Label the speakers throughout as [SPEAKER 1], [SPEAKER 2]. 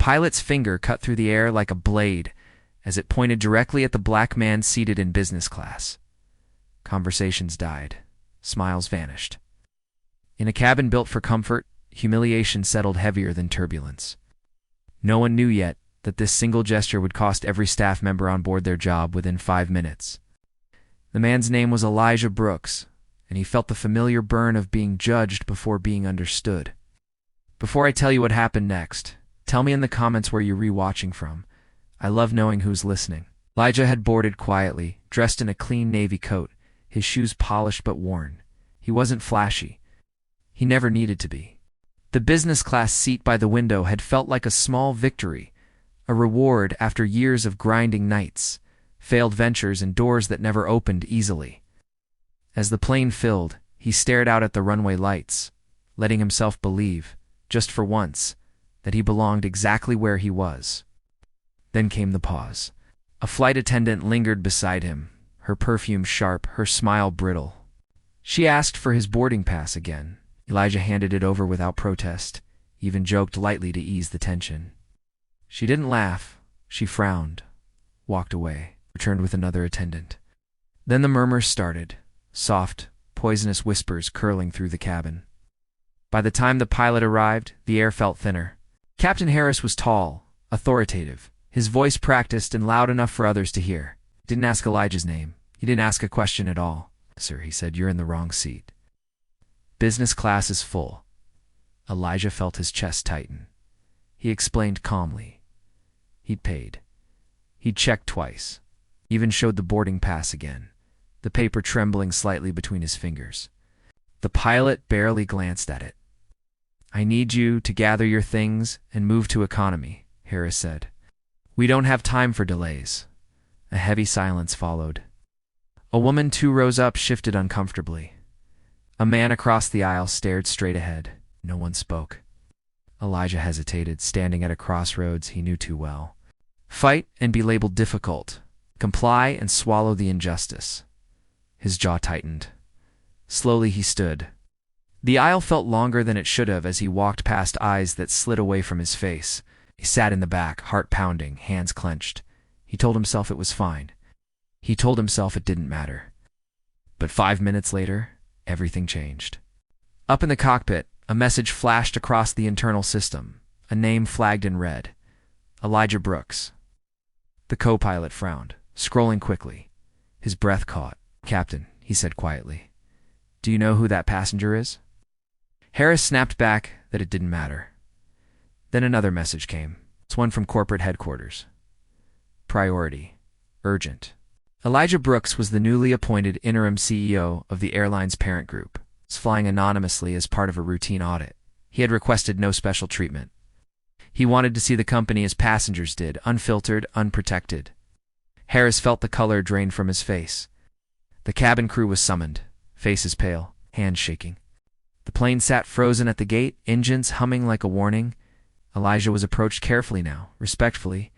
[SPEAKER 1] pilot's finger cut through the air like a blade as it pointed directly at the black man seated in business class. Conversations died. Smiles vanished. In a cabin built for comfort, humiliation settled heavier than turbulence. No one knew yet that this single gesture would cost every staff member on board their job within 5 minutes. The man's name was Elijah Brooks, and he felt the familiar burn of being judged before being understood. Before I tell you what happened next, tell me in the comments where you're rewatching from. I love knowing who's listening. Elijah had boarded quietly, dressed in a clean navy coat, his shoes polished but worn. He wasn't flashy. He never needed to be. The business class seat by the window had felt like a small victory, a reward after years of grinding nights, failed ventures, and doors that never opened easily. As the plane filled, he stared out at the runway lights, letting himself believe, just for once, that he belonged exactly where he was. Then came the pause. A flight attendant lingered beside him, her perfume sharp, her smile brittle. She asked for his boarding pass again. Elijah handed it over without protest, even joked lightly to ease the tension. She didn't laugh. She frowned, walked away, returned with another attendant. Then the murmurs started, soft, poisonous whispers curling through the cabin. By the time the pilot arrived, the air felt thinner. Captain Harris was tall, authoritative, his voice practiced and loud enough for others to hear. Didn't ask Elijah's name. He didn't ask a question at all. "Sir," he said, "you're in the wrong seat. Business class is full." Elijah felt his chest tighten. He explained calmly. He'd paid. He'd checked twice. Even showed the boarding pass again, the paper trembling slightly between his fingers. The pilot barely glanced at it. "I need you to gather your things and move to economy," Harris said. "We don't have time for delays." A heavy silence followed. A woman 2 rows up shifted uncomfortably. A man across the aisle stared straight ahead. No one spoke. Elijah hesitated, standing at a crossroads he knew too well. Fight and be labeled difficult. Comply and swallow the injustice. His jaw tightened. Slowly he stood. The aisle felt longer than it should have as he walked past eyes that slid away from his face. He sat in the back, heart pounding, hands clenched. He told himself it was fine. He told himself it didn't matter. But 5 minutes later, everything changed. Up in the cockpit, a message flashed across the internal system. A name flagged in red. Elijah Brooks. The co-pilot frowned, scrolling quickly. His breath caught. "Captain," he said quietly, "do you know who that passenger is?" Harris snapped back that it didn't matter. Then another message came. It's one from corporate headquarters. Priority. Urgent. Elijah Brooks was the newly appointed interim CEO of the airline's parent group. He was flying anonymously as part of a routine audit. He had requested no special treatment. He wanted to see the company as passengers did, unfiltered, unprotected. Harris felt the color drain from his face. The cabin crew was summoned, faces pale, hands shaking. The plane sat frozen at the gate, engines humming like a warning. Elijah was approached carefully now, respectfully.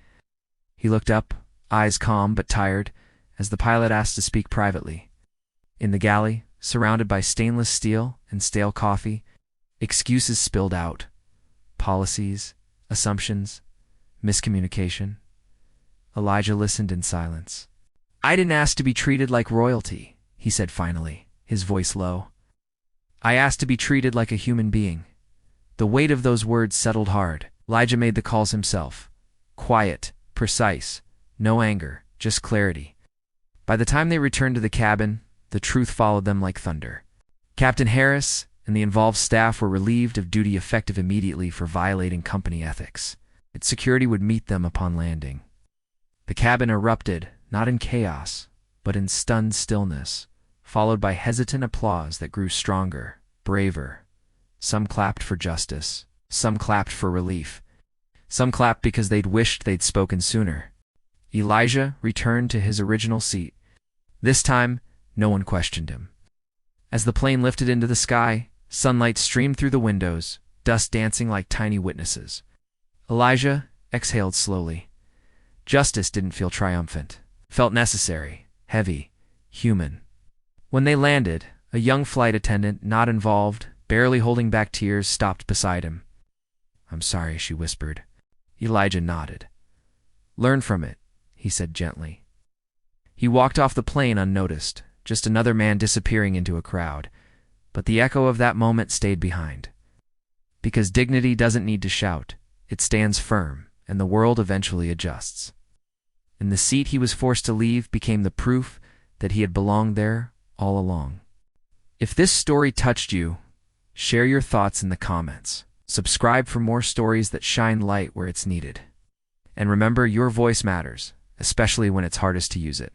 [SPEAKER 1] He looked up, eyes calm but tired, as the pilot asked to speak privately. In the galley, surrounded by stainless steel and stale coffee, excuses spilled out. Policies, assumptions, miscommunication. Elijah listened in silence. "I didn't ask to be treated like royalty," he said finally, his voice low. "I asked to be treated like a human being." The weight of those words settled hard. Elijah made the calls himself. Quiet, precise, no anger, just clarity. By the time they returned to the cabin, the truth followed them like thunder. Captain Harris and the involved staff were relieved of duty effective immediately for violating company ethics. Its security would meet them upon landing. The cabin erupted, not in chaos, but in stunned stillness, followed by hesitant applause that grew stronger, braver. Some clapped for justice. Some clapped for relief. Some clapped because they'd wished they'd spoken sooner. Elijah returned to his original seat. This time, no one questioned him. As the plane lifted into the sky, sunlight streamed through the windows, dust dancing like tiny witnesses. Elijah exhaled slowly. Justice didn't feel triumphant. Felt necessary, heavy, human. When they landed, a young flight attendant, not involved, barely holding back tears, stopped beside him. "I'm sorry," she whispered. Elijah nodded. "Learn from it," he said gently. He walked off the plane unnoticed, just another man disappearing into a crowd. But the echo of that moment stayed behind. Because dignity doesn't need to shout. It stands firm, and the world eventually adjusts. And the seat he was forced to leave became the proof that he had belonged there all along. If this story touched you, share your thoughts in the comments. Subscribe for more stories that shine light where it's needed. And remember, your voice matters, especially when it's hardest to use it.